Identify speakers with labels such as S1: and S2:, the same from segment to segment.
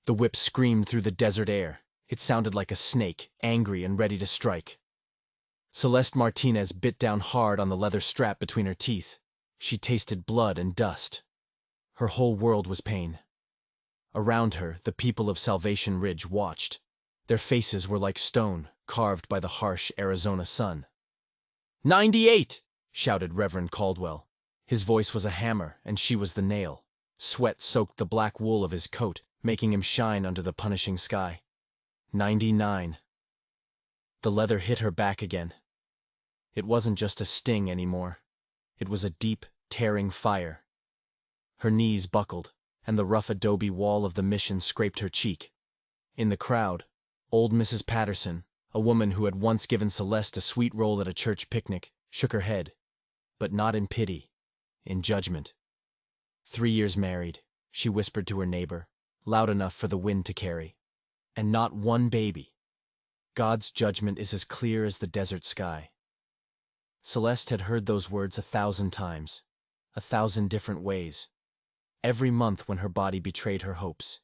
S1: The whip screamed through the desert air. It sounded like a snake, angry and ready to strike. Celeste Martinez bit down hard on the leather strap between her teeth. She tasted blood and dust. Her whole world was pain. Around her, the people of Salvation Ridge watched. Their faces were like stone, carved by the harsh Arizona sun. 98! Shouted Reverend Caldwell. His voice was a hammer, and she was the nail. Sweat soaked the black wool of his coat, making him shine under the punishing sky. 99. The leather hit her back again. It wasn't just a sting anymore. It was a deep, tearing fire. Her knees buckled, and the rough adobe wall of the mission scraped her cheek. In the crowd, old Mrs. Patterson, a woman who had once given Celeste a sweet roll at a church picnic, shook her head. But not in pity, in judgment. 3 years married, she whispered to her neighbor, loud enough for the wind to carry. And not one baby. God's judgment is as clear as the desert sky. Celeste had heard those words 1,000 times, 1,000 different ways. Every month when her body betrayed her hopes.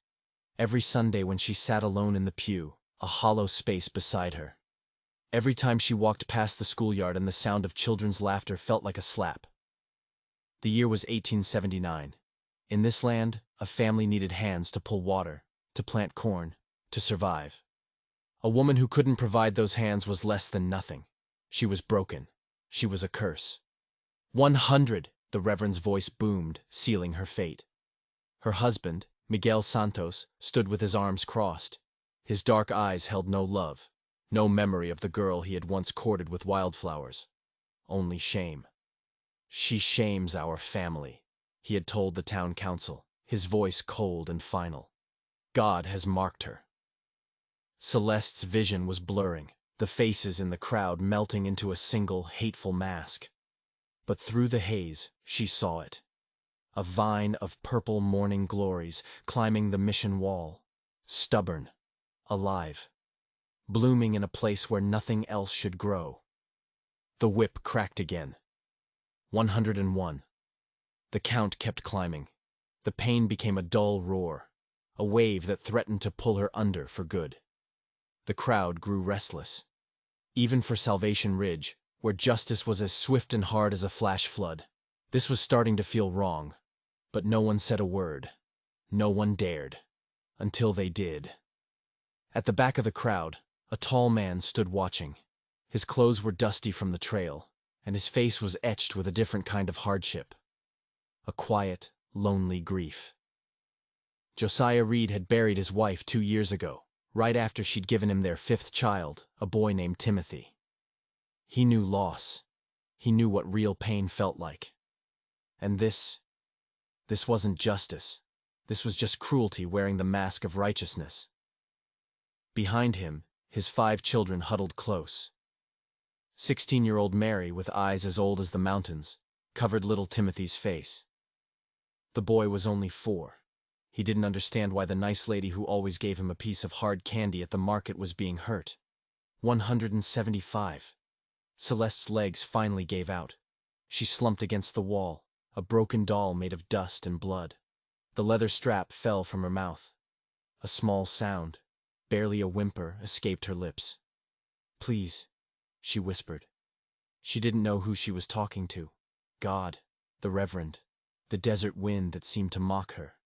S1: Every Sunday when she sat alone in the pew, a hollow space beside her. Every time she walked past the schoolyard and the sound of children's laughter felt like a slap. The year was 1879. In this land, a family needed hands to pull water, to plant corn, to survive. A woman who couldn't provide those hands was less than nothing. She was broken. She was a curse. 100! The Reverend's voice boomed, sealing her fate. Her husband, Miguel Santos, stood with his arms crossed. His dark eyes held no love, no memory of the girl he had once courted with wildflowers. Only shame. She shames our family, he had told the town council, his voice cold and final. God has marked her. Celeste's vision was blurring, the faces in the crowd melting into a single, hateful mask. But through the haze, she saw it. A vine of purple morning glories climbing the mission wall, stubborn, alive, blooming in a place where nothing else should grow. The whip cracked again. 101. The count kept climbing. The pain became a dull roar, a wave that threatened to pull her under for good. The crowd grew restless. Even for Salvation Ridge, where justice was as swift and hard as a flash flood, this was starting to feel wrong. But no one said a word. No one dared. Until they did. At the back of the crowd, a tall man stood watching. His clothes were dusty from the trail, and his face was etched with a different kind of hardship. A quiet, lonely grief. Josiah Reed had buried his wife 2 years ago, right after she'd given him their 5th child, a boy named Timothy. He knew loss. He knew what real pain felt like. And this wasn't justice. This was just cruelty wearing the mask of righteousness. Behind him, his 5 children huddled close. 16-year-old Mary, with eyes as old as the mountains, covered little Timothy's face. The boy was only 4. He didn't understand why the nice lady who always gave him a piece of hard candy at the market was being hurt. 175. Celeste's legs finally gave out. She slumped against the wall, a broken doll made of dust and blood. The leather strap fell from her mouth. A small sound, barely a whimper, escaped her lips. "Please," she whispered. She didn't know who she was talking to. God, the Reverend, the desert wind that seemed to mock her.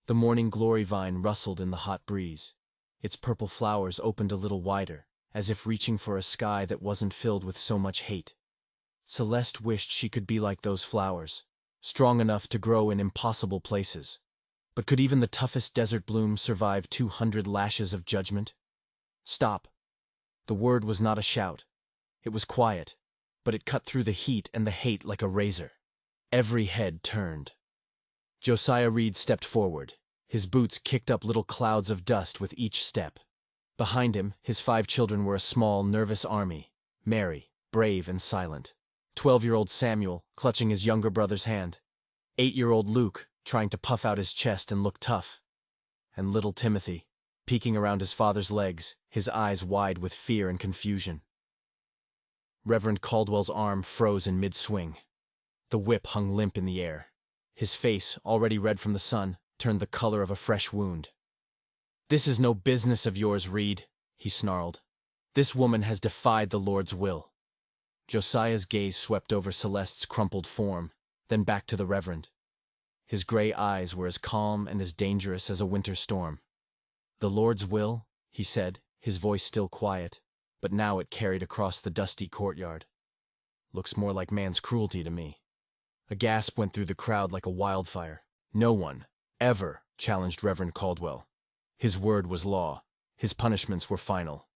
S1: The morning glory vine rustled in the hot breeze. Its purple flowers opened a little wider, as if reaching for a sky that wasn't filled with so much hate. Celeste wished she could be like those flowers, strong enough to grow in impossible places. But could even the toughest desert bloom survive 200 lashes of judgment? Stop. The word was not a shout. It was quiet, but it cut through the heat and the hate like a razor. Every head turned. Josiah Reed stepped forward. His boots kicked up little clouds of dust with each step. Behind him, his 5 children were a small, nervous army. Mary, brave and silent. 12-year-old Samuel, clutching his younger brother's hand. 8-year-old Luke, trying to puff out his chest and look tough. And little Timothy, peeking around his father's legs, his eyes wide with fear and confusion. Reverend Caldwell's arm froze in mid-swing. The whip hung limp in the air. His face, already red from the sun, turned the color of a fresh wound. "This is no business of yours, Reed," he snarled. "This woman has defied the Lord's will." Josiah's gaze swept over Celeste's crumpled form, then back to the Reverend. His gray eyes were as calm and as dangerous as a winter storm. "The Lord's will?" he said, his voice still quiet, but now it carried across the dusty courtyard. "Looks more like man's cruelty to me." A gasp went through the crowd like a wildfire. No one, ever, challenged Reverend Caldwell. His word was law. His punishments were final.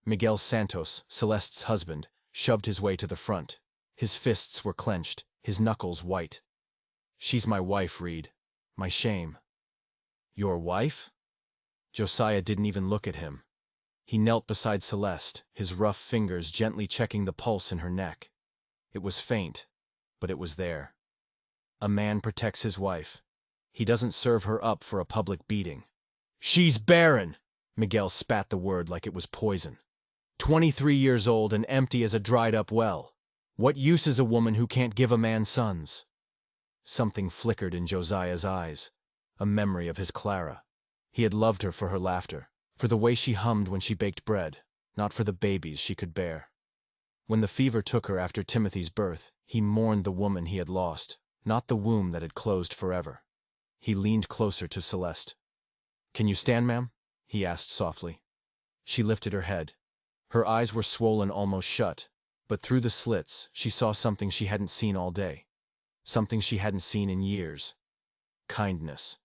S1: Miguel Santos, Celeste's husband, shoved his way to the front. His fists were clenched, his knuckles white. "She's my wife, Reed. My shame." "Your wife?" Josiah didn't even look at him. He knelt beside Celeste, his rough fingers gently checking the pulse in her neck. It was faint, but it was there. A man protects his wife. He doesn't serve her up for a public beating. "She's barren!" Miguel spat the word like it was poison. 23 years old and empty as a dried-up well. What use is a woman who can't give a man sons? Something flickered in Josiah's eyes, a memory of his Clara. He had loved her for her laughter, for the way she hummed when she baked bread, not for the babies she could bear. When the fever took her after Timothy's birth, he mourned the woman he had lost, not the womb that had closed forever. He leaned closer to Celeste. "Can you stand, ma'am?" he asked softly. She lifted her head. Her eyes were swollen almost shut, but through the slits she saw something she hadn't seen all day. Something she hadn't seen in years. Kindness.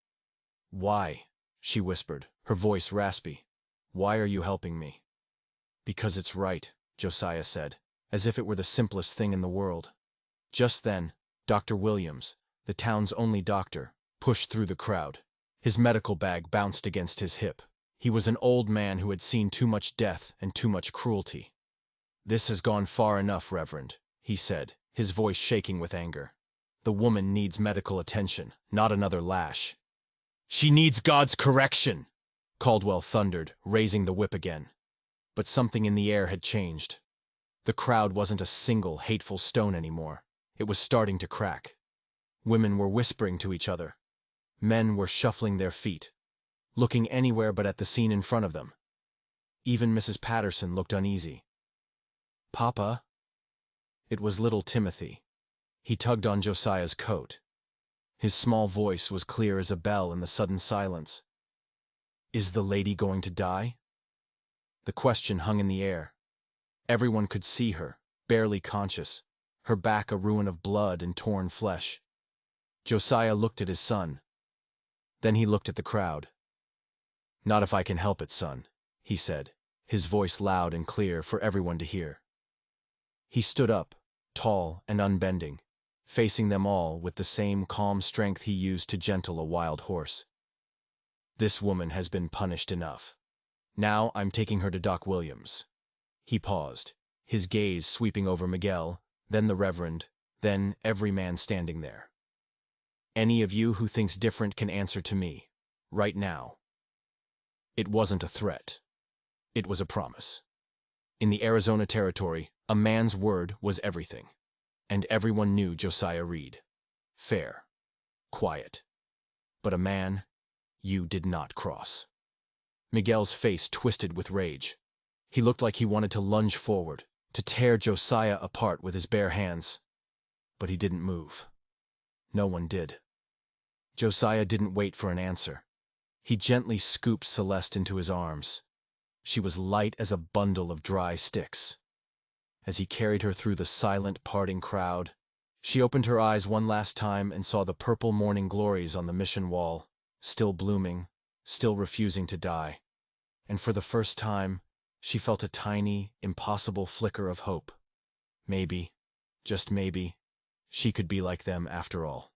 S1: "Why?" she whispered, her voice raspy. "Why are you helping me?" "Because it's right," Josiah said, as if it were the simplest thing in the world. Just then, Dr. Williams, the town's only doctor, pushed through the crowd. His medical bag bounced against his hip. He was an old man who had seen too much death and too much cruelty. "This has gone far enough, Reverend," he said, his voice shaking with anger. "The woman needs medical attention, not another lash." "She needs God's correction!" Caldwell thundered, raising the whip again. But something in the air had changed. The crowd wasn't a single, hateful stone anymore. It was starting to crack. Women were whispering to each other. Men were shuffling their feet, looking anywhere but at the scene in front of them. Even Mrs. Patterson looked uneasy. "Papa?" It was little Timothy. He tugged on Josiah's coat. His small voice was clear as a bell in the sudden silence. "Is the lady going to die?" The question hung in the air. Everyone could see her, barely conscious, her back a ruin of blood and torn flesh. Josiah looked at his son. Then he looked at the crowd. "Not if I can help it, son," he said, his voice loud and clear for everyone to hear. He stood up, tall and unbending, facing them all with the same calm strength he used to gentle a wild horse. "This woman has been punished enough. Now I'm taking her to Doc Williams." He paused, his gaze sweeping over Miguel, then the Reverend, then every man standing there. "Any of you who thinks different can answer to me, right now." It wasn't a threat. It was a promise. In the Arizona Territory, a man's word was everything. And everyone knew Josiah Reed. Fair. Quiet. But a man you did not cross. Miguel's face twisted with rage. He looked like he wanted to lunge forward, to tear Josiah apart with his bare hands. But he didn't move. No one did. Josiah didn't wait for an answer. He gently scooped Celeste into his arms. She was light as a bundle of dry sticks. As he carried her through the silent, parting crowd, she opened her eyes one last time and saw the purple morning glories on the mission wall, still blooming, still refusing to die. And for the first time, she felt a tiny, impossible flicker of hope. Maybe, just maybe, she could be like them after all.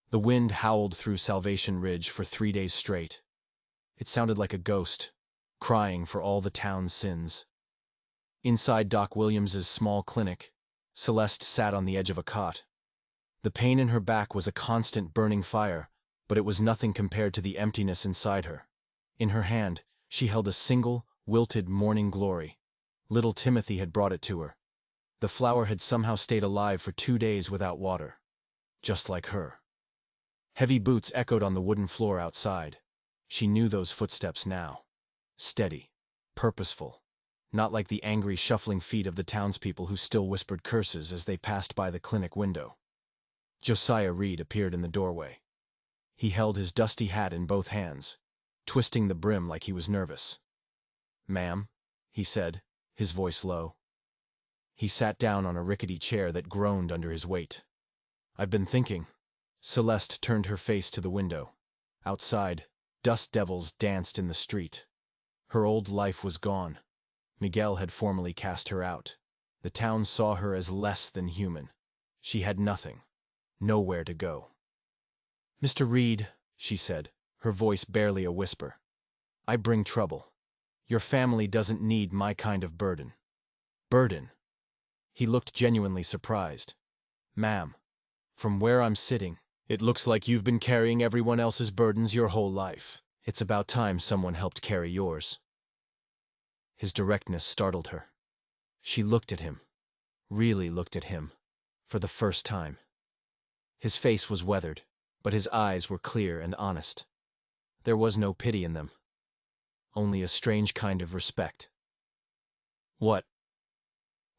S1: The wind howled through Salvation Ridge for 3 days straight. It sounded like a ghost, crying for all the town's sins. Inside Doc Williams's small clinic, Celeste sat on the edge of a cot. The pain in her back was a constant burning fire, but it was nothing compared to the emptiness inside her. In her hand, she held a single, wilted morning glory. Little Timothy had brought it to her. The flower had somehow stayed alive for 2 days without water. Just like her. Heavy boots echoed on the wooden floor outside. She knew those footsteps now. Steady, purposeful, not like the angry shuffling feet of the townspeople who still whispered curses as they passed by the clinic window. Josiah Reed appeared in the doorway. He held his dusty hat in both hands, twisting the brim like he was nervous. "Ma'am," he said, his voice low. He sat down on a rickety chair that groaned under his weight. "I've been thinking." Celeste turned her face to the window. Outside, dust devils danced in the street. Her old life was gone. Miguel had formally cast her out. The town saw her as less than human. She had nothing, nowhere to go. "Mr. Reed," she said, her voice barely a whisper, "I bring trouble. Your family doesn't need my kind of burden." "Burden?" He looked genuinely surprised. "Ma'am, from where I'm sitting, it looks like you've been carrying everyone else's burdens your whole life. It's about time someone helped carry yours." His directness startled her. She looked at him, really looked at him, for the first time. His face was weathered, but his eyes were clear and honest. There was no pity in them, only a strange kind of respect. What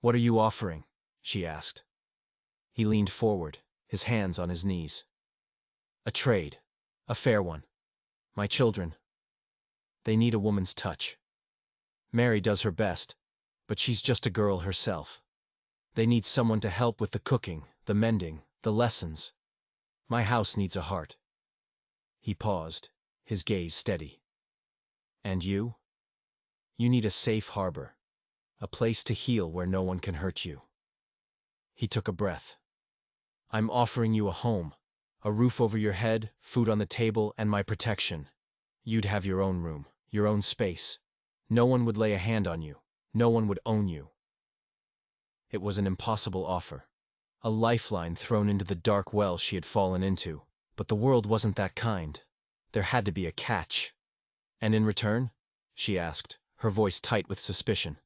S1: are you offering?" she asked. He leaned forward, his hands on his knees. "A trade, a fair one. My children, they need a woman's touch. Mary does her best, but she's just a girl herself. They need someone to help with the cooking, the mending, the lessons. My house needs a heart." He paused, his gaze steady. "And you? You need a safe harbor, a place to heal where no one can hurt you." He took a breath. "I'm offering you a home, a roof over your head, food on the table, and my protection. You'd have your own room, your own space. No one would lay a hand on you. No one would own you." It was an impossible offer, a lifeline thrown into the dark well she had fallen into, but the world wasn't that kind. There had to be a catch. "And in return?" she asked, her voice tight with suspicion.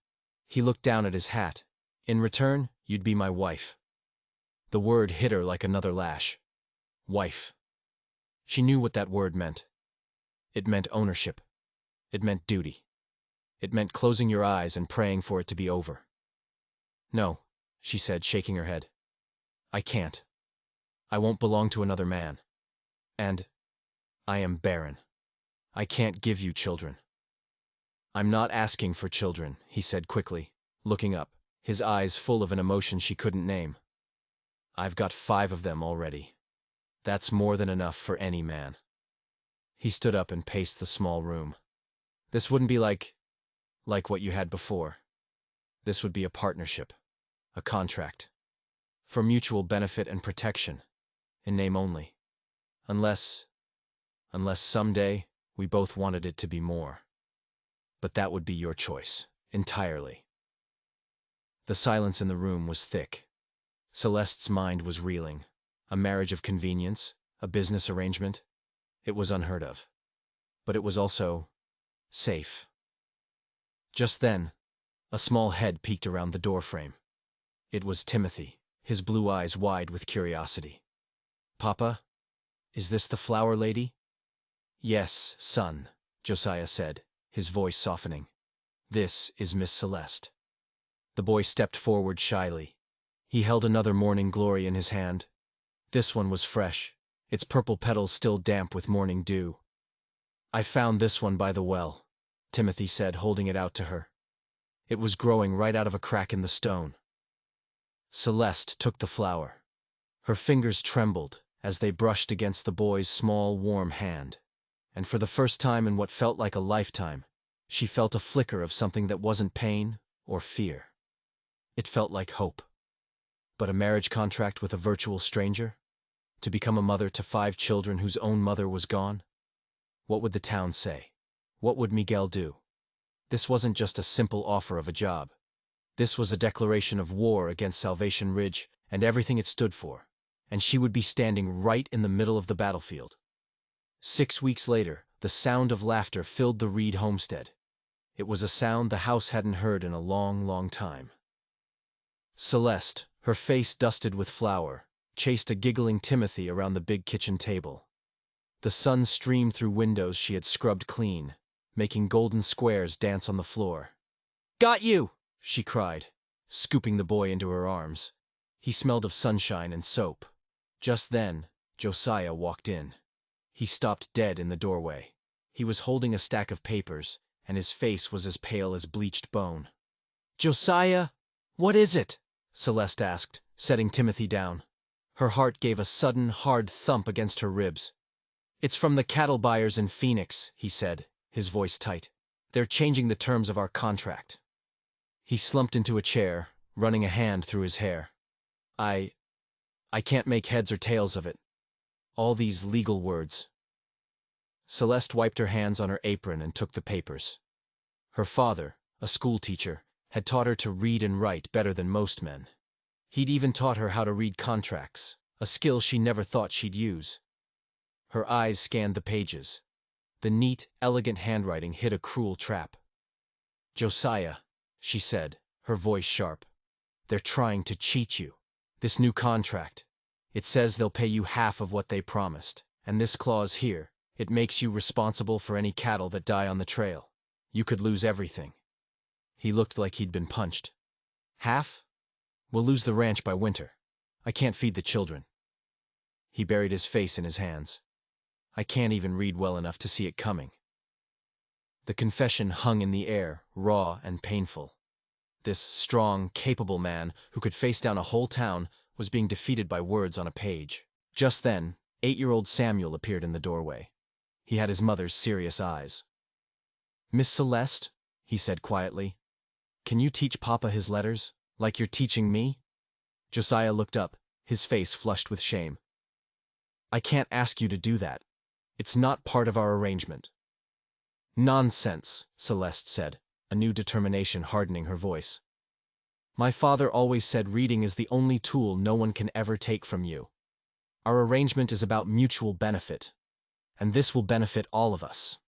S1: He looked down at his hat. "In return, you'd be my wife." The word hit her like another lash. Wife. She knew what that word meant. It meant ownership. It meant duty. It meant closing your eyes and praying for it to be over. "No," she said, shaking her head. "I can't. I won't belong to another man. And I am barren. I can't give you children." "I'm not asking for children," he said quickly, looking up, his eyes full of an emotion she couldn't name. "I've got 5 of them already. That's more than enough for any man." He stood up and paced the small room. "This wouldn't be like what you had before. This would be a partnership, a contract, for mutual benefit and protection, in name only. Unless someday we both wanted it to be more. But that would be your choice, entirely." The silence in the room was thick. Celeste's mind was reeling. A marriage of convenience, a business arrangement. It was unheard of. But it was also safe. Just then, a small head peeked around the doorframe. It was Timothy, his blue eyes wide with curiosity. "Papa, is this the flower lady?" "Yes, son," Josiah said, his voice softening. "This is Miss Celeste." The boy stepped forward shyly. He held another morning glory in his hand. This one was fresh, its purple petals still damp with morning dew. "I found this one by the well," Timothy said, holding it out to her. "It was growing right out of a crack in the stone." Celeste took the flower. Her fingers trembled as they brushed against the boy's small, warm hand. And for the first time in what felt like a lifetime, she felt a flicker of something that wasn't pain or fear. It felt like hope. But a marriage contract with a virtual stranger? To become a mother to 5 children whose own mother was gone? What would the town say? What would Miguel do? This wasn't just a simple offer of a job. This was a declaration of war against Salvation Ridge and everything it stood for, and she would be standing right in the middle of the battlefield. 6 weeks later, the sound of laughter filled the Reed homestead. It was a sound the house hadn't heard in a long, long time. Celeste, her face dusted with flour, chased a giggling Timothy around the big kitchen table. The sun streamed through windows she had scrubbed clean, making golden squares dance on the floor. "Got you!" she cried, scooping the boy into her arms. He smelled of sunshine and soap. Just then, Josiah walked in. He stopped dead in the doorway. He was holding a stack of papers, and his face was as pale as bleached bone. "Josiah, what is it?" Celeste asked, setting Timothy down. Her heart gave a sudden, hard thump against her ribs. "It's from the cattle buyers in Phoenix," he said, his voice tight. "They're changing the terms of our contract." He slumped into a chair, running a hand through his hair. I can't make heads or tails of it. All these legal words." Celeste wiped her hands on her apron and took the papers. Her father, a schoolteacher, had taught her to read and write better than most men. He'd even taught her how to read contracts, a skill she never thought she'd use. Her eyes scanned the pages. The neat, elegant handwriting hid a cruel trap. "Josiah," she said, her voice sharp, "they're trying to cheat you. This new contract, it says they'll pay you half of what they promised, and this clause here, it makes you responsible for any cattle that die on the trail. You could lose everything." He looked like he'd been punched. "Half? We'll lose the ranch by winter. I can't feed the children." He buried his face in his hands. "I can't even read well enough to see it coming." The confession hung in the air, raw and painful. This strong, capable man, who could face down a whole town, was being defeated by words on a page. Just then, 8-year-old Samuel appeared in the doorway. He had his mother's serious eyes. "Miss Celeste," he said quietly, "can you teach Papa his letters, like you're teaching me?" Josiah looked up, his face flushed with shame. "I can't ask you to do that. It's not part of our arrangement." "Nonsense," Celeste said, a new determination hardening her voice. "My father always said reading is the only tool no one can ever take from you. Our arrangement is about mutual benefit, and this will benefit all of us."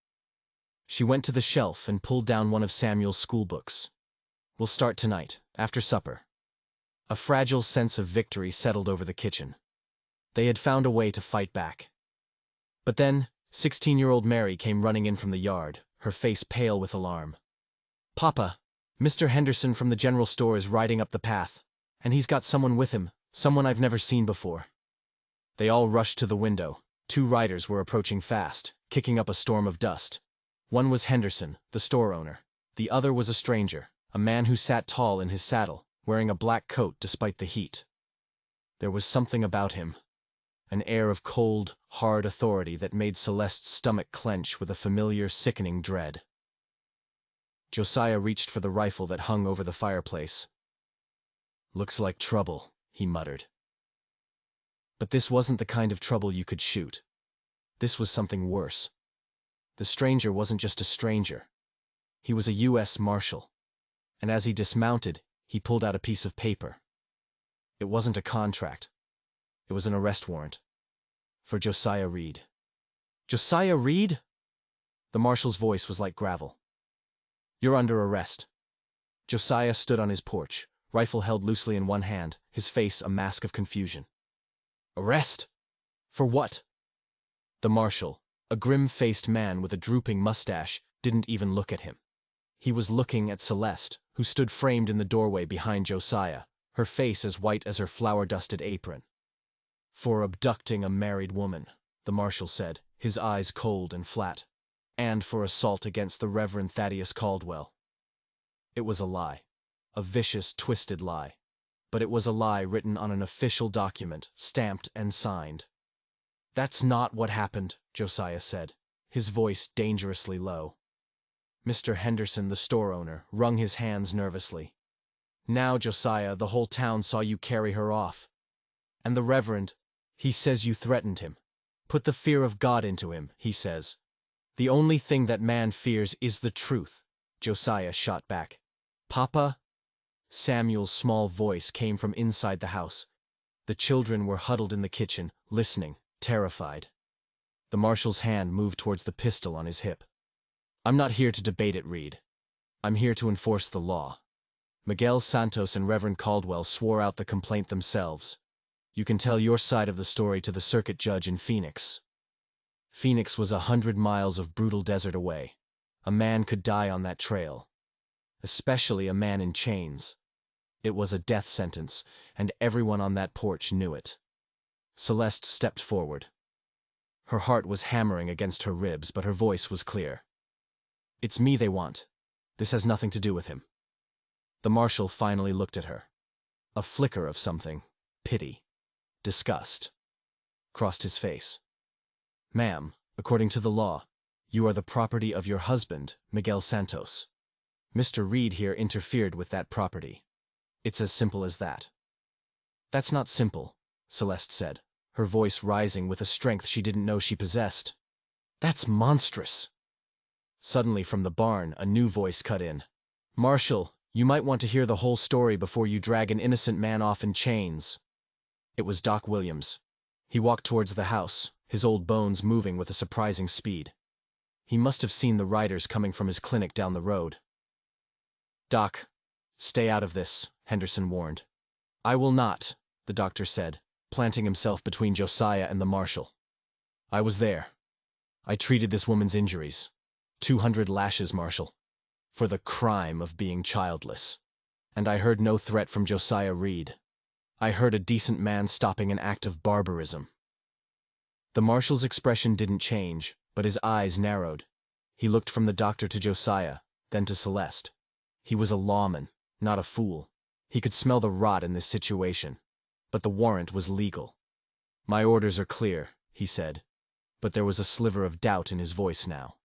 S1: She went to the shelf and pulled down one of Samuel's schoolbooks. "We'll start tonight, after supper." A fragile sense of victory settled over the kitchen. They had found a way to fight back. But then, 16-year-old Mary came running in from the yard, her face pale with alarm. "Papa, Mr. Henderson from the general store is riding up the path, and he's got someone with him, someone I've never seen before." They all rushed to the window. 2 riders were approaching fast, kicking up a storm of dust. One was Henderson, the store owner. The other was a stranger, a man who sat tall in his saddle, wearing a black coat despite the heat. There was something about him, an air of cold, hard authority that made Celeste's stomach clench with a familiar, sickening dread. Josiah reached for the rifle that hung over the fireplace. "Looks like trouble," he muttered. But this wasn't the kind of trouble you could shoot. This was something worse. The stranger wasn't just a stranger. He was a U.S. Marshal. And as he dismounted, he pulled out a piece of paper. It wasn't a contract. It was an arrest warrant. For Josiah Reed. "Josiah Reed?" The marshal's voice was like gravel. "You're under arrest." Josiah stood on his porch, rifle held loosely in one hand, his face a mask of confusion. "Arrest? For what?" The marshal, a grim-faced man with a drooping mustache, didn't even look at him. He was looking at Celeste, who stood framed in the doorway behind Josiah, her face as white as her flour-dusted apron. "For abducting a married woman," the marshal said, his eyes cold and flat, "and for assault against the Reverend Thaddeus Caldwell." It was a lie, a vicious, twisted lie. But it was a lie written on an official document, stamped and signed. "That's not what happened," Josiah said, his voice dangerously low. Mr. Henderson, the store owner, wrung his hands nervously. "Now, Josiah, the whole town saw you carry her off. And the Reverend, he says you threatened him. Put the fear of God into him, he says. The only thing that man fears is the truth," Josiah shot back. "Papa?" Samuel's small voice came from inside the house. The children were huddled in the kitchen, listening, terrified. The marshal's hand moved towards the pistol on his hip. "I'm not here to debate it, Reed. I'm here to enforce the law. Miguel Santos and Reverend Caldwell swore out the complaint themselves. You can tell your side of the story to the circuit judge in Phoenix." Phoenix was 100 miles of brutal desert away. A man could die on that trail, especially a man in chains. It was a death sentence, and everyone on that porch knew it. Celeste stepped forward. Her heart was hammering against her ribs, but her voice was clear. "It's me they want. This has nothing to do with him." The marshal finally looked at her. A flicker of something, pity, disgust, crossed his face. "Ma'am, according to the law, you are the property of your husband, Miguel Santos. Mr. Reed here interfered with that property. It's as simple as that." "That's not simple," Celeste said, her voice rising with a strength she didn't know she possessed. "That's monstrous." Suddenly from the barn, a new voice cut in. "Marshal, you might want to hear the whole story before you drag an innocent man off in chains." It was Doc Williams. He walked towards the house, his old bones moving with a surprising speed. He must have seen the riders coming from his clinic down the road. "Doc, stay out of this," Henderson warned. "I will not," the doctor said, planting himself between Josiah and the marshal. "I was there. I treated this woman's injuries. 200 lashes, Marshal, for the crime of being childless. And I heard no threat from Josiah Reed. I heard a decent man stopping an act of barbarism." The marshal's expression didn't change, but his eyes narrowed. He looked from the doctor to Josiah, then to Celeste. He was a lawman, not a fool. He could smell the rot in this situation. But the warrant was legal. "My orders are clear," he said, but there was a sliver of doubt in his voice now.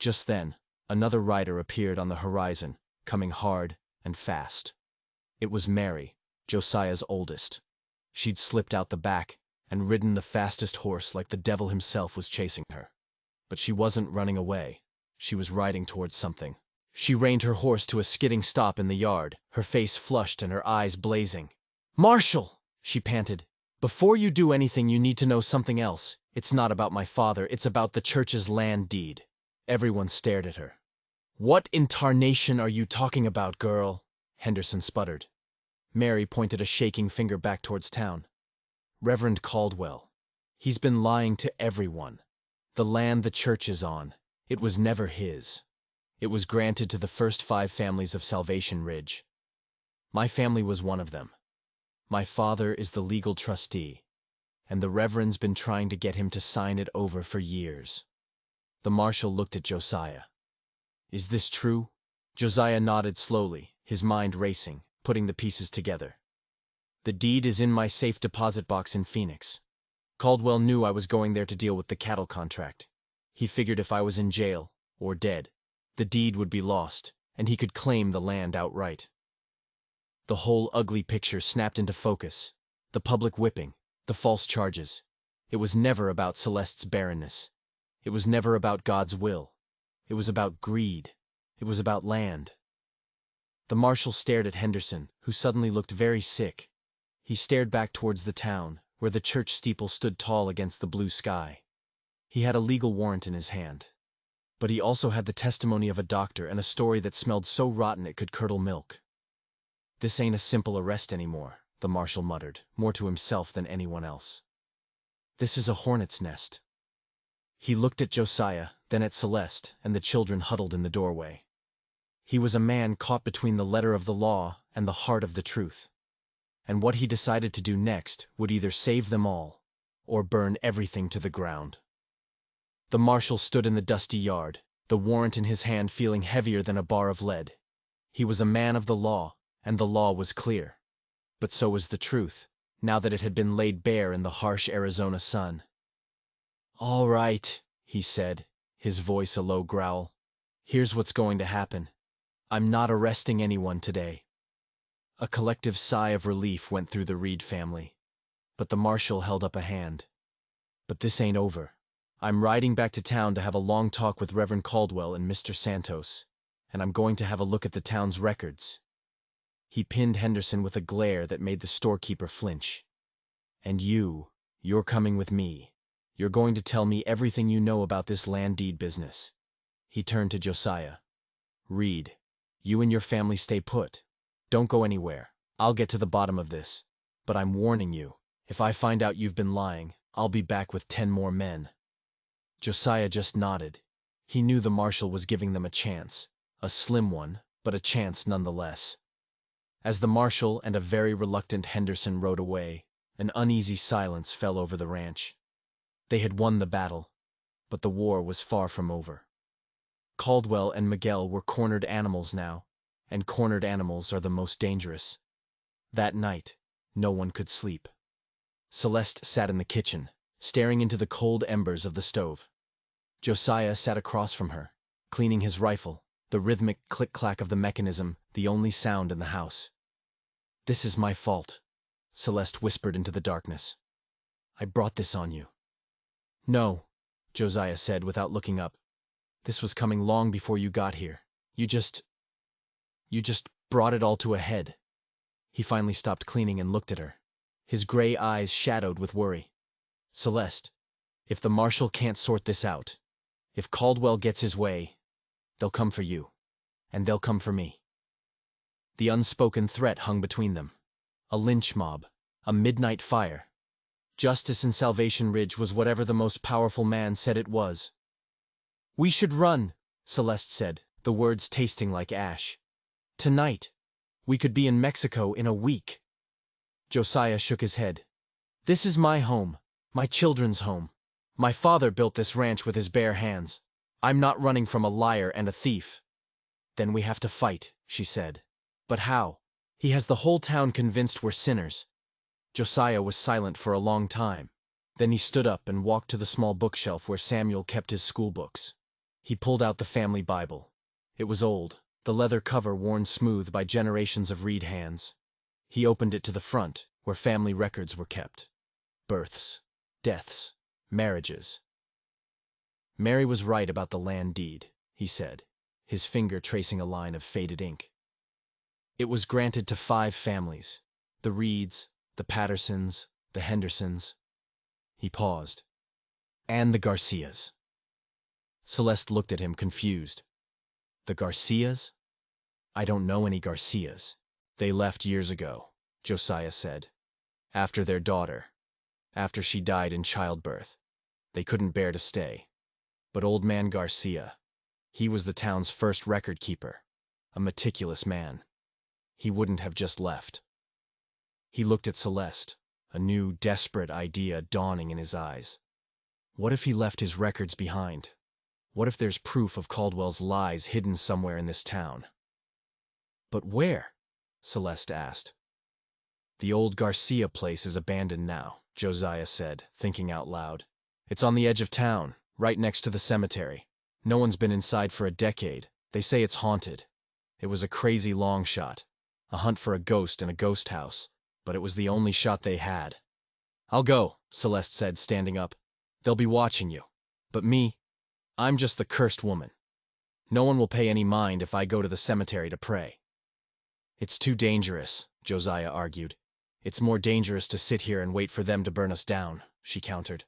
S1: Just then, another rider appeared on the horizon, coming hard and fast. It was Mary, Josiah's oldest. She'd slipped out the back and ridden the fastest horse like the devil himself was chasing her. But she wasn't running away. She was riding towards something. She reined her horse to a skidding stop in the yard, her face flushed and her eyes blazing. "Marshal!" she panted. "Before you do anything, you need to know something else. It's not about my father, it's about the church's land deed." Everyone stared at her. "What in tarnation are you talking about, girl?" Henderson sputtered. Mary pointed a shaking finger back towards town. "Reverend Caldwell. He's been lying to everyone. The land the church is on, it was never his. It was granted to the first 5 families of Salvation Ridge. My family was one of them. My father is the legal trustee, and the Reverend's been trying to get him to sign it over for years." The marshal looked at Josiah. "Is this true?" Josiah nodded slowly, his mind racing, putting the pieces together. "The deed is in my safe deposit box in Phoenix. Caldwell knew I was going there to deal with the cattle contract. He figured if I was in jail, or dead, the deed would be lost, and he could claim the land outright." The whole ugly picture snapped into focus. The public whipping, the false charges. It was never about Celeste's barrenness. It was never about God's will. It was about greed. It was about land. The marshal stared at Henderson, who suddenly looked very sick. He stared back towards the town, where the church steeple stood tall against the blue sky. He had a legal warrant in his hand. But he also had the testimony of a doctor and a story that smelled so rotten it could curdle milk. "This ain't a simple arrest anymore," the marshal muttered, more to himself than anyone else. "This is a hornet's nest." He looked at Josiah, then at Celeste, and the children huddled in the doorway. He was a man caught between the letter of the law and the heart of the truth. And what he decided to do next would either save them all, or burn everything to the ground. The marshal stood in the dusty yard, the warrant in his hand feeling heavier than a bar of lead. He was a man of the law, and the law was clear. But so was the truth, now that it had been laid bare in the harsh Arizona sun. "All right," he said, his voice a low growl. "Here's what's going to happen. I'm not arresting anyone today." A collective sigh of relief went through the Reed family. But the marshal held up a hand. "But this ain't over. I'm riding back to town to have a long talk with Reverend Caldwell and Mr. Santos, and I'm going to have a look at the town's records." He pinned Henderson with a glare that made the storekeeper flinch. "And you're coming with me. You're going to tell me everything you know about this land deed business." He turned to Josiah. "Reed, you and your family stay put. Don't go anywhere. I'll get to the bottom of this. But I'm warning you, if I find out you've been lying, I'll be back with 10 more men." Josiah just nodded. He knew the marshal was giving them a chance. A slim one, but a chance nonetheless. As the marshal and a very reluctant Henderson rode away, an uneasy silence fell over the ranch. They had won the battle, but the war was far from over. Caldwell and Miguel were cornered animals now, and cornered animals are the most dangerous. That night, no one could sleep. Celeste sat in the kitchen, staring into the cold embers of the stove. Josiah sat across from her, cleaning his rifle, the rhythmic click-clack of the mechanism the only sound in the house. "This is my fault," Celeste whispered into the darkness. "I brought this on you." "No," Josiah said without looking up. "This was coming long before you got here. You just brought it all to a head." He finally stopped cleaning and looked at her. His gray eyes shadowed with worry. "Celeste, if the marshal can't sort this out, if Caldwell gets his way, they'll come for you, and they'll come for me." The unspoken threat hung between them. A lynch mob, a midnight fire. Justice in Salvation Ridge was whatever the most powerful man said it was. "We should run," Celeste said, the words tasting like ash. "Tonight. We could be in Mexico in a week." Josiah shook his head. "This is my home, my children's home. My father built this ranch with his bare hands. I'm not running from a liar and a thief." "Then we have to fight," she said. "But how? He has the whole town convinced we're sinners." Josiah was silent for a long time. Then he stood up and walked to the small bookshelf where Samuel kept his school books. He pulled out the family Bible. It was old, the leather cover worn smooth by generations of reed hands. He opened it to the front, where family records were kept. Births, deaths, marriages. "Mary was right about the land deed," he said, his finger tracing a line of faded ink. "It was granted to 5 families, the Reeds, the Pattersons, the Hendersons." He paused. "And the Garcias." Celeste looked at him confused. "The Garcias? I don't know any Garcias. They left years ago," Josiah said. "After their daughter. After she died in childbirth. They couldn't bear to stay. But old man Garcia, he was the town's first record keeper, a meticulous man. He wouldn't have just left." He looked at Celeste, a new, desperate idea dawning in his eyes. What if he left his records behind? What if there's proof of Caldwell's lies hidden somewhere in this town? "But where?" Celeste asked. "The old Garcia place is abandoned now," Josiah said, thinking out loud. "It's on the edge of town, right next to the cemetery. No one's been inside for a decade. They say it's haunted. It was a crazy long shot, a hunt for a ghost in a ghost house, but it was the only shot they had." "I'll go," Celeste said, standing up. "They'll be watching you. But me, I'm just the cursed woman. No one will pay any mind if I go to the cemetery to pray." "It's too dangerous," Josiah argued. "It's more dangerous to sit here and wait for them to burn us down," she countered.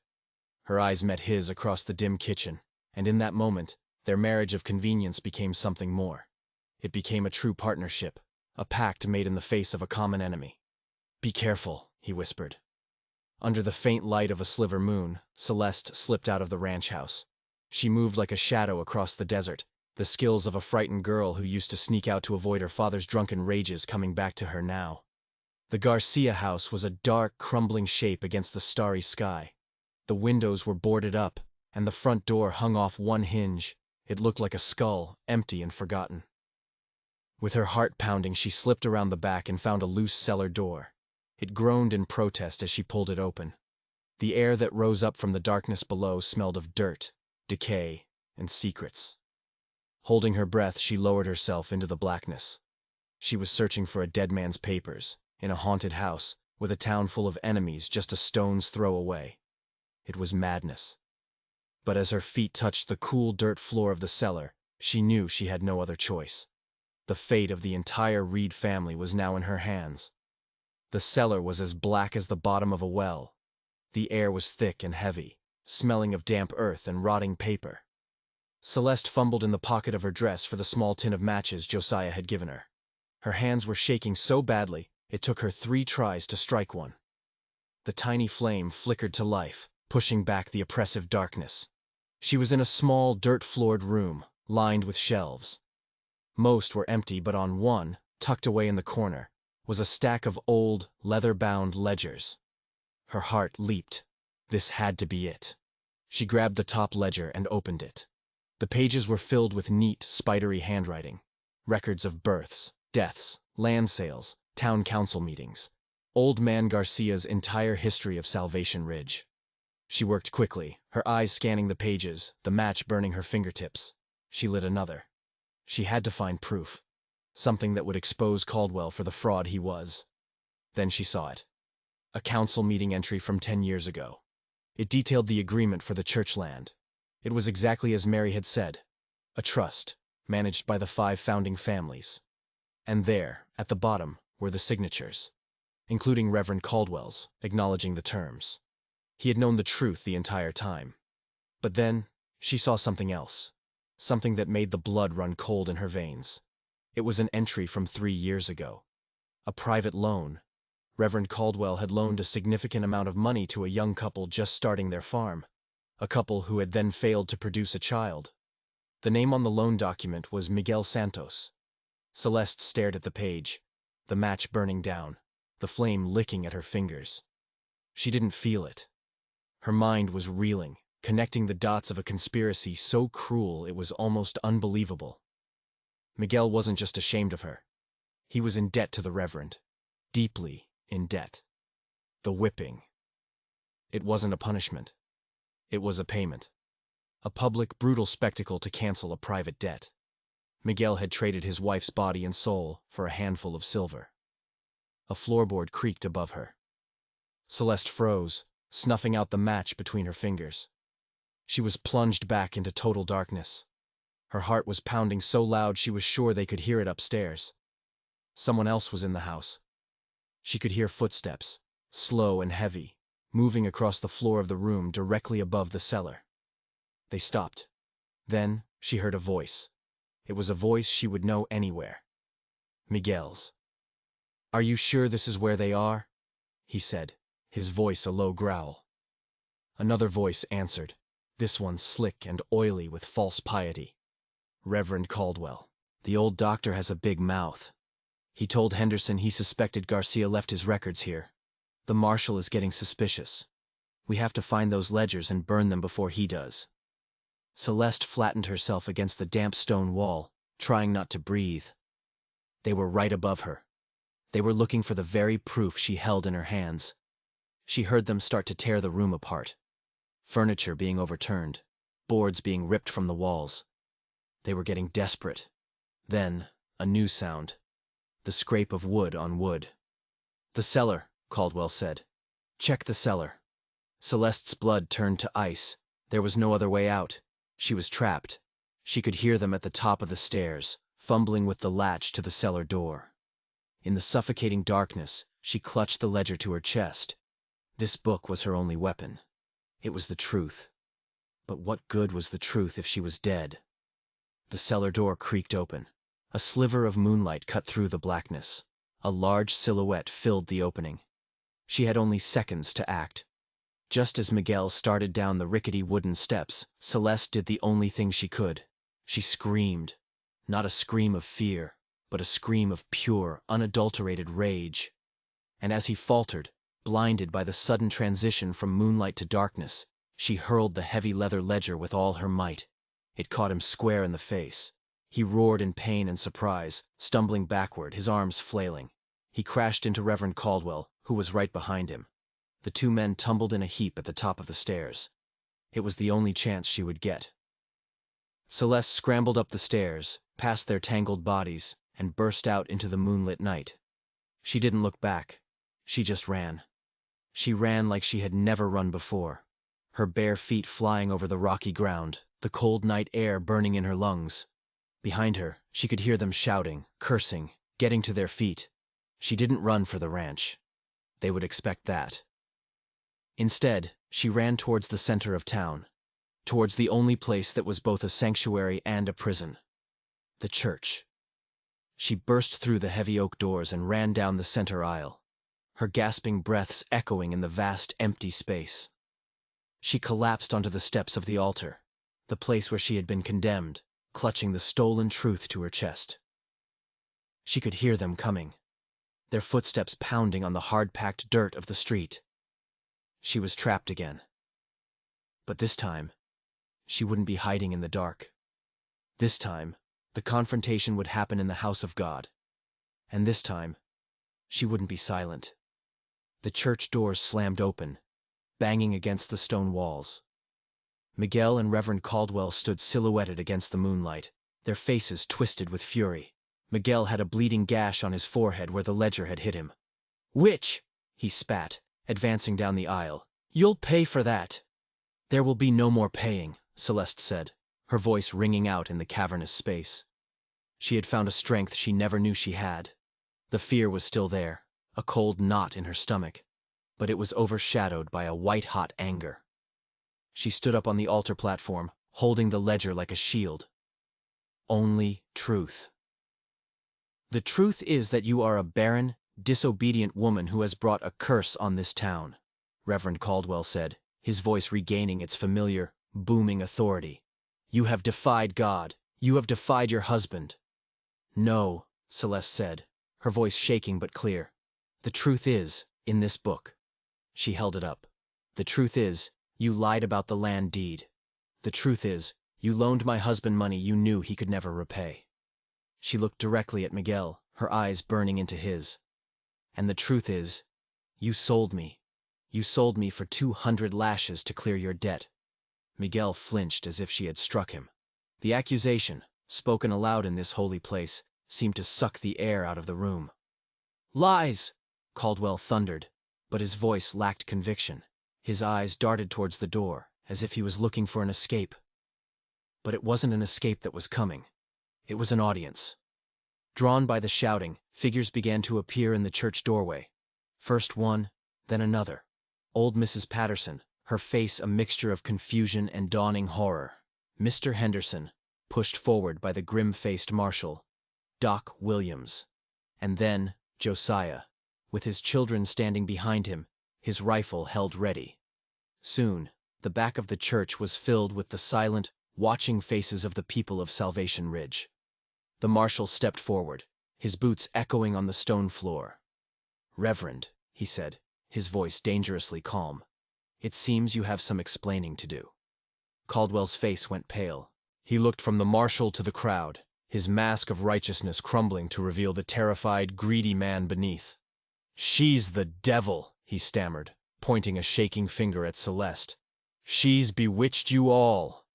S1: Her eyes met his across the dim kitchen, and in that moment, their marriage of convenience became something more. It became a true partnership, a pact made in the face of a common enemy. "Be careful," he whispered. Under the faint light of a sliver moon, Celeste slipped out of the ranch house. She moved like a shadow across the desert, the skills of a frightened girl who used to sneak out to avoid her father's drunken rages coming back to her now. The Garcia house was a dark, crumbling shape against the starry sky. The windows were boarded up, and the front door hung off one hinge. It looked like a skull, empty and forgotten. With her heart pounding, she slipped around the back and found a loose cellar door. It groaned in protest as she pulled it open. The air that rose up from the darkness below smelled of dirt, decay, and secrets. Holding her breath, she lowered herself into the blackness. She was searching for a dead man's papers, in a haunted house, with a town full of enemies just a stone's throw away. It was madness. But as her feet touched the cool dirt floor of the cellar, she knew she had no other choice. The fate of the entire Reed family was now in her hands. The cellar was as black as the bottom of a well. The air was thick and heavy, smelling of damp earth and rotting paper. Celeste fumbled in the pocket of her dress for the small tin of matches Josiah had given her. Her hands were shaking so badly, it took her 3 tries to strike one. The tiny flame flickered to life, pushing back the oppressive darkness. She was in a small, dirt-floored room, lined with shelves. Most were empty, but on one, tucked away in the corner, was a stack of old, leather-bound ledgers. Her heart leaped. This had to be it. She grabbed the top ledger and opened it. The pages were filled with neat, spidery handwriting. Records of births, deaths, land sales, town council meetings. Old Man Garcia's entire history of Salvation Ridge. She worked quickly, her eyes scanning the pages, the match burning her fingertips. She lit another. She had to find proof. Something that would expose Caldwell for the fraud he was. Then she saw it. A council meeting entry from 10 years ago. It detailed the agreement for the church land. It was exactly as Mary had said. A trust, managed by the 5 founding families. And there, at the bottom, were the signatures, including Reverend Caldwell's, acknowledging the terms. He had known the truth the entire time. But then, she saw something else. Something that made the blood run cold in her veins. It was an entry from 3 years ago. A private loan. Reverend Caldwell had loaned a significant amount of money to a young couple just starting their farm. A couple who had then failed to produce a child. The name on the loan document was Miguel Santos. Celeste stared at the page, the match burning down, the flame licking at her fingers. She didn't feel it. Her mind was reeling, connecting the dots of a conspiracy so cruel it was almost unbelievable. Miguel wasn't just ashamed of her. He was in debt to the Reverend. Deeply in debt. The whipping. It wasn't a punishment. It was a payment. A public, brutal spectacle to cancel a private debt. Miguel had traded his wife's body and soul for a handful of silver. A floorboard creaked above her. Celeste froze, snuffing out the match between her fingers. She was plunged back into total darkness. Her heart was pounding so loud she was sure they could hear it upstairs. Someone else was in the house. She could hear footsteps, slow and heavy, moving across the floor of the room directly above the cellar. They stopped. Then she heard a voice. It was a voice she would know anywhere. Miguel's. "Are you sure this is where they are?" he said, his voice a low growl. Another voice answered, this one slick and oily with false piety. "Reverend Caldwell. The old doctor has a big mouth. He told Henderson he suspected Garcia left his records here. The marshal is getting suspicious. We have to find those ledgers and burn them before he does." Celeste flattened herself against the damp stone wall, trying not to breathe. They were right above her. They were looking for the very proof she held in her hands. She heard them start to tear the room apart. Furniture being overturned, boards being ripped from the walls. They were getting desperate. Then, a new sound. The scrape of wood on wood. "The cellar," Caldwell said. "Check the cellar." Celeste's blood turned to ice. There was no other way out. She was trapped. She could hear them at the top of the stairs, fumbling with the latch to the cellar door. In the suffocating darkness, she clutched the ledger to her chest. This book was her only weapon. It was the truth. But what good was the truth if she was dead? The cellar door creaked open. A sliver of moonlight cut through the blackness. A large silhouette filled the opening. She had only seconds to act. Just as Miguel started down the rickety wooden steps, Celeste did the only thing she could. She screamed. Not a scream of fear, but a scream of pure, unadulterated rage. And as he faltered, blinded by the sudden transition from moonlight to darkness, she hurled the heavy leather ledger with all her might. It caught him square in the face. He roared in pain and surprise, stumbling backward, his arms flailing. He crashed into Reverend Caldwell, who was right behind him. The 2 men tumbled in a heap at the top of the stairs. It was the only chance she would get. Celeste scrambled up the stairs, past their tangled bodies, and burst out into the moonlit night. She didn't look back. She just ran. She ran like she had never run before. Her bare feet flying over the rocky ground, the cold night air burning in her lungs. Behind her, she could hear them shouting, cursing, getting to their feet. She didn't run for the ranch. They would expect that. Instead, she ran towards the center of town, towards the only place that was both a sanctuary and a prison. The church. She burst through the heavy oak doors and ran down the center aisle, her gasping breaths echoing in the vast, empty space. She collapsed onto the steps of the altar. the place where she had been condemned, clutching the stolen truth to her chest. She could hear them coming, their footsteps pounding on the hard-packed dirt of the street. She was trapped again. But this time, she wouldn't be hiding in the dark. This time, the confrontation would happen in the house of God. And this time, she wouldn't be silent. The church doors slammed open, banging against the stone walls. Miguel and Reverend Caldwell stood silhouetted against the moonlight, their faces twisted with fury. Miguel had a bleeding gash on his forehead where the ledger had hit him. "Witch!" he spat, advancing down the aisle. "You'll pay for that." "There will be no more paying," Celeste said, her voice ringing out in the cavernous space. She had found a strength she never knew she had. The fear was still there, a cold knot in her stomach, but it was overshadowed by a white-hot anger. She stood up on the altar platform, holding the ledger like a shield. "Only truth. The truth is that you are a barren, disobedient woman who has brought a curse on this town," Reverend Caldwell said, his voice regaining its familiar, booming authority. "You have defied God. You have defied your husband." "No," Celeste said, her voice shaking but clear. "The truth is, in this book." She held it up. "The truth is, you lied about the land deed. The truth is, you loaned my husband money you knew he could never repay." She looked directly at Miguel, her eyes burning into his. "And the truth is, you sold me. You sold me for 200 lashes to clear your debt." Miguel flinched as if she had struck him. The accusation, spoken aloud in this holy place, seemed to suck the air out of the room. "Lies!" Caldwell thundered, but his voice lacked conviction. His eyes darted towards the door, as if he was looking for an escape. But it wasn't an escape that was coming. It was an audience. Drawn by the shouting, figures began to appear in the church doorway. First one, then another. Old Mrs. Patterson, her face a mixture of confusion and dawning horror. Mr. Henderson, pushed forward by the grim-faced marshal. Doc Williams. And then Josiah, with his children standing behind him, his rifle held ready. Soon, the back of the church was filled with the silent, watching faces of the people of Salvation Ridge. The marshal stepped forward, his boots echoing on the stone floor. "Reverend," he said, his voice dangerously calm, "it seems you have some explaining to do." Caldwell's face went pale. He looked from the marshal to the crowd, his mask of righteousness crumbling to reveal the terrified, greedy man beneath. "She's the devil," he stammered, pointing a shaking finger at Celeste. "She's bewitched you all."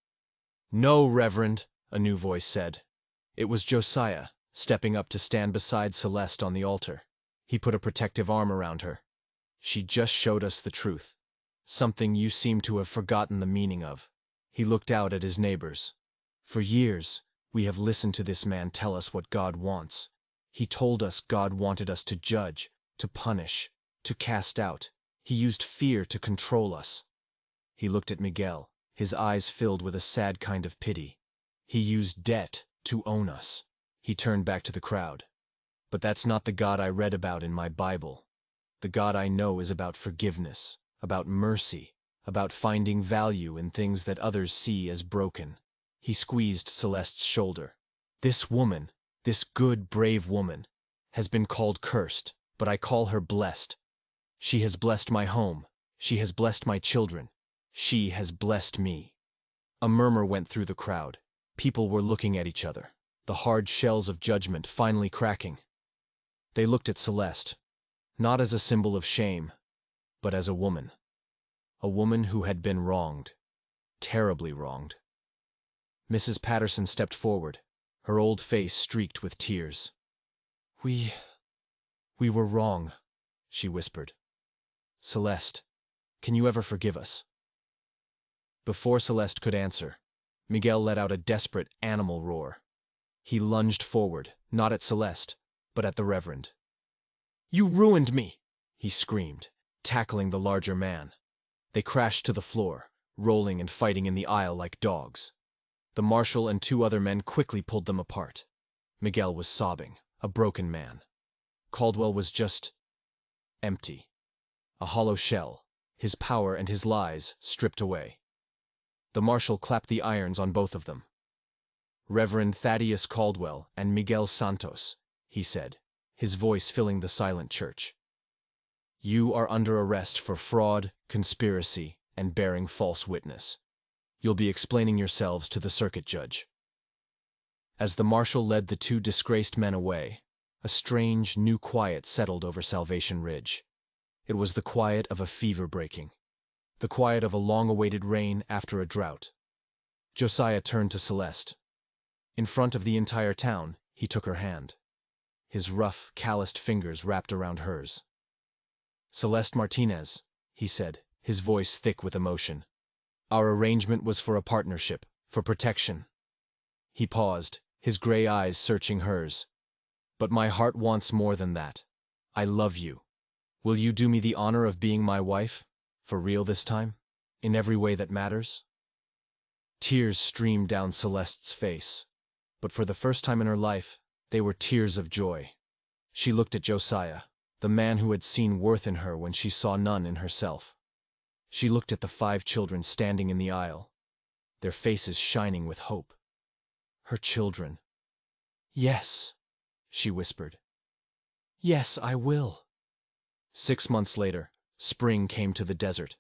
S1: "No, Reverend," a new voice said. It was Josiah, stepping up to stand beside Celeste on the altar. He put a protective arm around her. "She just showed us the truth, something you seem to have forgotten the meaning of." He looked out at his neighbors. "For years, we have listened to this man tell us what God wants. He told us God wanted us to judge, to punish, to cast out. He used fear to control us." He looked at Miguel, his eyes filled with a sad kind of pity. "He used debt to own us." He turned back to the crowd. "But that's not the God I read about in my Bible. The God I know is about forgiveness, about mercy, about finding value in things that others see as broken." He squeezed Celeste's shoulder. "This woman, this good, brave woman, has been called cursed, but I call her blessed. She has blessed my home. She has blessed my children. She has blessed me." A murmur went through the crowd. People were looking at each other, the hard shells of judgment finally cracking. They looked at Celeste, not as a symbol of shame, but as a woman who had been wronged, terribly wronged. Mrs. Patterson stepped forward, her old face streaked with tears. We were wrong," she whispered. "Celeste, can you ever forgive us?" Before Celeste could answer, Miguel let out a desperate animal roar. He lunged forward, not at Celeste, but at the Reverend. "You ruined me!" he screamed, tackling the larger man. They crashed to the floor, rolling and fighting in the aisle like dogs. The marshal and two other men quickly pulled them apart. Miguel was sobbing, a broken man. Caldwell was just empty. A hollow shell, his power and his lies stripped away. The marshal clapped the irons on both of them. "Reverend Thaddeus Caldwell and Miguel Santos," he said, his voice filling the silent church. "You are under arrest for fraud, conspiracy, and bearing false witness. You'll be explaining yourselves to the circuit judge." As the marshal led the two disgraced men away, a strange, new quiet settled over Salvation Ridge. It was the quiet of a fever breaking, the quiet of a long-awaited rain after a drought. Josiah turned to Celeste. In front of the entire town, he took her hand. His rough, calloused fingers wrapped around hers. "Celeste Martinez," he said, his voice thick with emotion. "Our arrangement was for a partnership, for protection." He paused, his gray eyes searching hers. "But my heart wants more than that. I love you. Will you do me the honor of being my wife? For real this time? In every way that matters?" Tears streamed down Celeste's face, but for the first time in her life, they were tears of joy. She looked at Josiah, the man who had seen worth in her when she saw none in herself. She looked at the 5 children standing in the aisle, their faces shining with hope. Her children. "Yes," she whispered. "Yes, I will." 6 months later, spring came to the desert.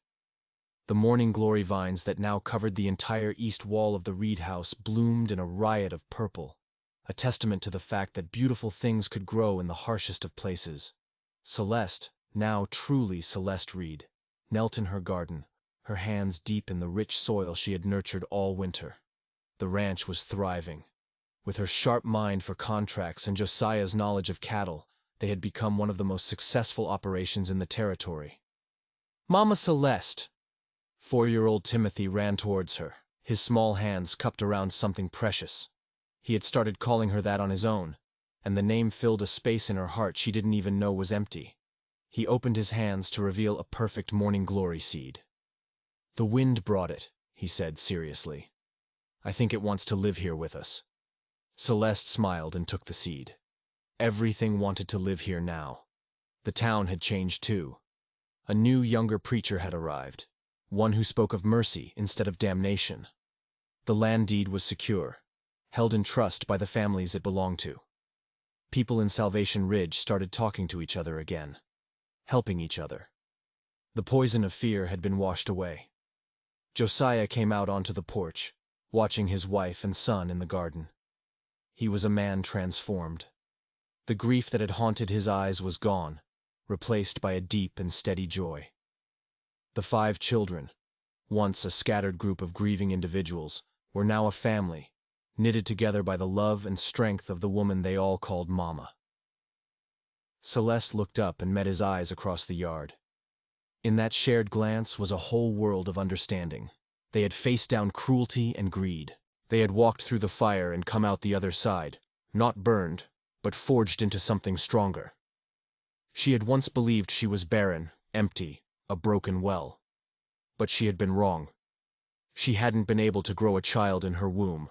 S1: The morning glory vines that now covered the entire east wall of the Reed house bloomed in a riot of purple, a testament to the fact that beautiful things could grow in the harshest of places. Celeste, now truly Celeste Reed, knelt in her garden, her hands deep in the rich soil she had nurtured all winter. The ranch was thriving. With her sharp mind for contracts and Josiah's knowledge of cattle, they had become one of the most successful operations in the territory. "Mama Celeste!" 4-year-old Timothy ran towards her, his small hands cupped around something precious. He had started calling her that on his own, and the name filled a space in her heart she didn't even know was empty. He opened his hands to reveal a perfect morning glory seed. "The wind brought it," he said seriously. "I think it wants to live here with us." Celeste smiled and took the seed. Everything wanted to live here now. The town had changed too. A new, younger preacher had arrived, one who spoke of mercy instead of damnation. The land deed was secure, held in trust by the families it belonged to. People in Salvation Ridge started talking to each other again, helping each other. The poison of fear had been washed away. Josiah came out onto the porch, watching his wife and son in the garden. He was a man transformed. The grief that had haunted his eyes was gone, replaced by a deep and steady joy. The 5 children, once a scattered group of grieving individuals, were now a family, knitted together by the love and strength of the woman they all called Mama. Celeste looked up and met his eyes across the yard. In that shared glance was a whole world of understanding. They had faced down cruelty and greed. They had walked through the fire and come out the other side, not burned, but forged into something stronger. She had once believed she was barren, empty, a broken well. But she had been wrong. She hadn't been able to grow a child in her womb,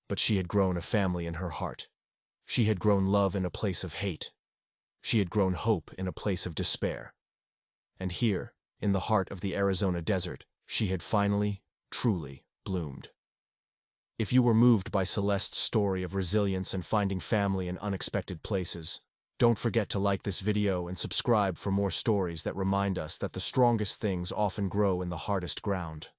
S1: but she had grown a family in her heart. She had grown love in a place of hate. She had grown hope in a place of despair. And here, in the heart of the Arizona desert, she had finally, truly bloomed. If you were moved by Celeste's story of resilience and finding family in unexpected places, don't forget to like this video and subscribe for more stories that remind us that the strongest things often grow in the hardest ground.